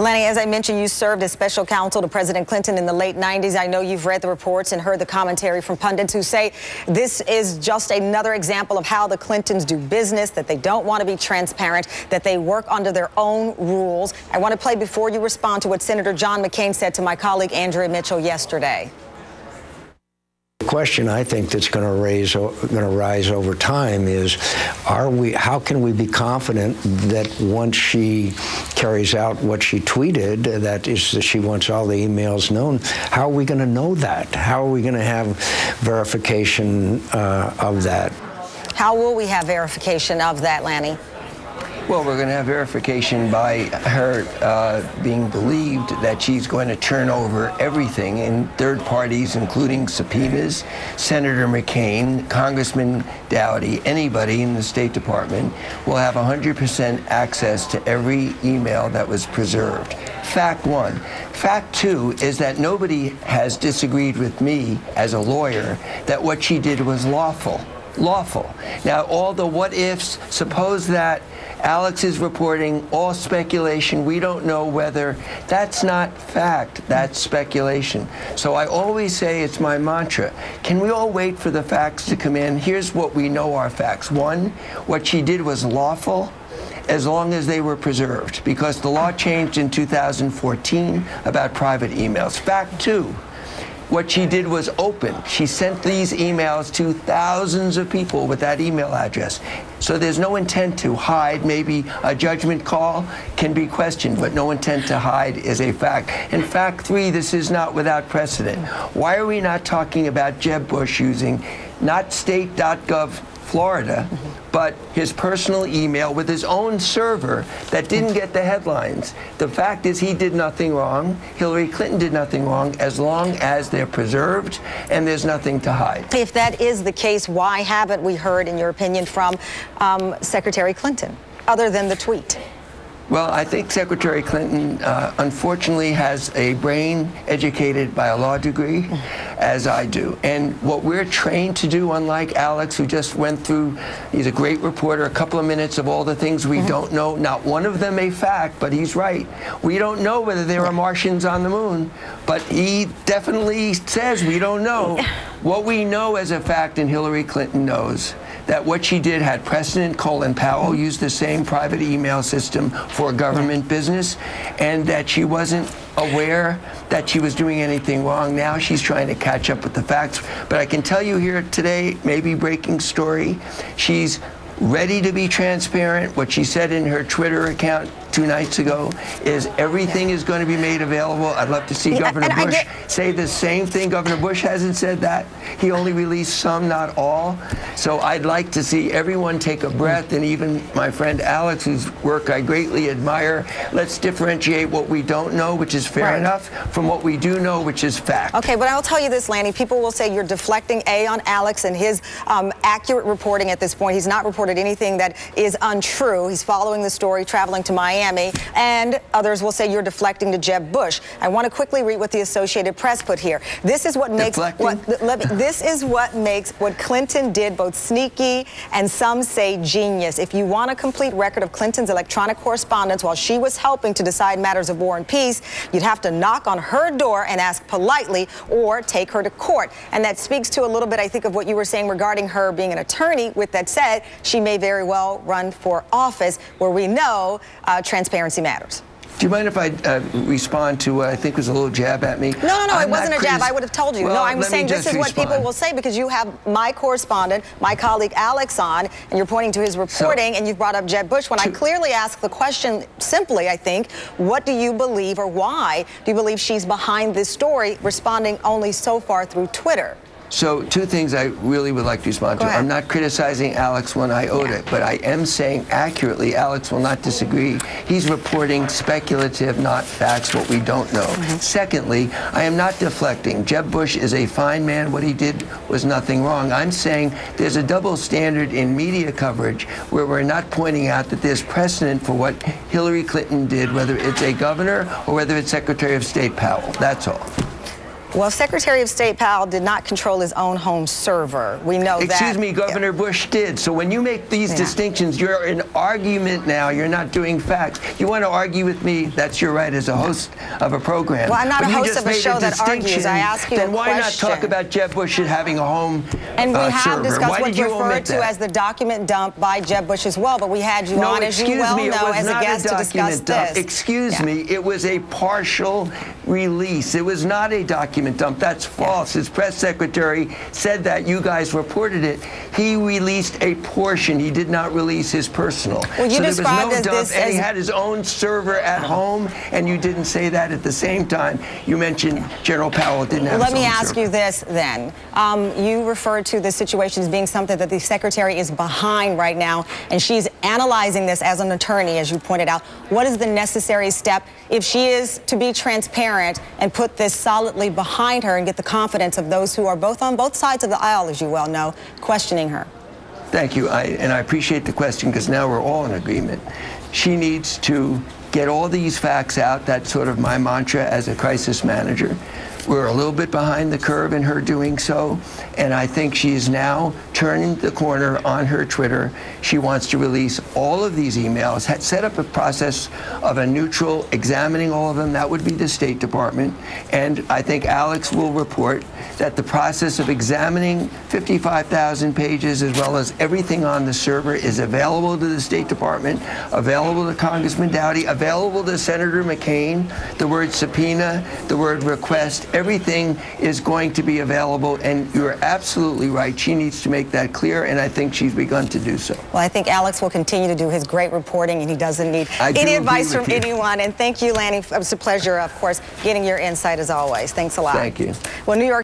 Lenny, as I mentioned, you served as special counsel to President Clinton in the late 90s. I know you've read the reports and heard the commentary from pundits who say this is just another example of how the Clintons do business, that they don't want to be transparent, that they work under their own rules. I want to play before you respond to what Senator John McCain said to my colleague Andrea Mitchell yesterday. The question I think that's going to rise over time is, how can we be confident that once she carries out what she tweeted, that is that she wants all the emails known, how are we going to know that? How are we going to have verification of that? How will we have verification of that, Lanny? Well, we're going to have verification by her being believed that she's going to turn over everything in third parties, including subpoenas. Senator McCain, Congressman Dowdy, anybody in the State Department will have 100% access to every email that was preserved. Fact one. Fact two is that nobody has disagreed with me as a lawyer that what she did was lawful. Now, all the what ifs, suppose that Alex is reporting all speculation. We don't know whether. That's not fact. That's speculation. So I always say, it's my mantra, can we all wait for the facts to come in? Here's what we know are facts. One, what she did was lawful as long as they were preserved, because the law changed in 2014 about private emails. Fact two, what she did was open. She sent these emails to thousands of people with that email address. So there's no intent to hide. Maybe a judgment call can be questioned, but no intent to hide is a fact. And fact three, this is not without precedent. Why are we not talking about Jeb Bush using not state.gov Florida, but his personal email with his own server that didn't get the headlines? The fact is, he did nothing wrong. Hillary Clinton did nothing wrong, as long as they're preserved and there's nothing to hide. If that is the case, why haven't we heard, in your opinion, from Secretary Clinton, other than the tweet? Well, I think Secretary Clinton, unfortunately, has a brain educated by a law degree, as I do. And what we're trained to do, unlike Alex, who just went through, he's a great reporter, a couple of minutes of all the things we don't know, not one of them a fact, but he's right. We don't know whether there are Martians on the moon, but he definitely says we don't know. What we know as a fact, and Hillary Clinton knows, that what she did had precedent. Colin Powell used the same private email system for government business, and that she wasn't aware that she was doing anything wrong. Now she's trying to catch up with the facts. But I can tell you here today, maybe breaking story, she's ready to be transparent. What she said in her Twitter account 2 nights ago is everything is going to be made available. I'd love to see Governor Bush say the same thing. Governor Bush hasn't said that. He only released some, not all. So I'd like to see everyone take a breath, and even my friend Alex, whose work I greatly admire. Let's differentiate what we don't know, which is fair enough, from what we do know, which is fact. Okay, but I'll tell you this, Lanny. People will say you're deflecting on Alex and his accurate reporting at this point. He's not reported anything that is untrue. He's following the story, traveling to Miami. And others will say you're deflecting to Jeb Bush. I want to quickly read what the Associated Press put here. This is what makes what Clinton did both sneaky and some say genius. If you want a complete record of Clinton's electronic correspondence while she was helping to decide matters of war and peace, you'd have to knock on her door and ask politely, or take her to court. And that speaks to a little bit, I think, of what you were saying regarding her being an attorney. With that said, she may very well run for office, where we know transparency matters. Do you mind if I respond to what I think was a little jab at me? No, it wasn't a jab. I would have told you. Well, no, I'm saying this is what people will say, because you have my correspondent, my colleague Alex on, and you're pointing to his reporting, and you've brought up Jeb Bush. When I clearly ask the question simply, I think, what do you believe, or why do you believe she's behind this story, responding only so far through Twitter? So 2 things I really would like to respond to. I'm not criticizing Alex one iota, but I am saying accurately, Alex will not disagree. He's reporting speculative, not facts, what we don't know. Secondly, I am not deflecting. Jeb Bush is a fine man. What he did was nothing wrong. I'm saying there's a double standard in media coverage where we're not pointing out that there's precedent for what Hillary Clinton did, whether it's a governor or whether it's Secretary of State Powell. That's all. Well, Secretary of State Powell did not control his own home server. We know that. Excuse me, Governor Bush did. So when you make these distinctions, you're in argument now. You're not doing facts. You want to argue with me, that's your right as a host of a program. Well, I'm not but a host of a show that argues. I ask you a question. Then why not talk about Jeb Bush having a home And we have server? discussed what's you referred to as the document dump by Jeb Bush as well, but we had you on, as you well know, as a guest to discuss this. Excuse me, it was a partial release. It was not a document dump. That's false. His press secretary said that. You guys reported it. He released a portion. He did not release his personal. Well, you so described there was no dump, this and he had his own server at home, and you didn't say that at the same time. You mentioned General Powell didn't have his own server. Let me ask you this then. You referred to the situation as being something that the secretary is behind right now, and she's analyzing this as an attorney, as you pointed out. What is the necessary step if she is to be transparent and put this solidly behind her and get the confidence of those who are both on both sides of the aisle, as you well know, questioning her? Thank you. And I appreciate the question, because now we're all in agreement. She needs to get all these facts out. That's sort of my mantra as a crisis manager. We're a little bit behind the curve in her doing so, and I think she is now turning the corner on her Twitter. She wants to release all of these emails, set up a process of a neutral examining all of them. That would be the State Department. And I think Alex will report that the process of examining 55,000 pages as well as everything on the server is available to the State Department, available to Congressman Dowdy, available to Senator McCain. The word subpoena, the word request, everything is going to be available, and you're absolutely right. She needs to make that clear, and I think she's begun to do so. Well, I think Alex will continue to do his great reporting, and he doesn't need any advice from anyone. And thank you, Lanny. It was a pleasure, of course, getting your insight as always. Thanks a lot. Thank you. Well, New York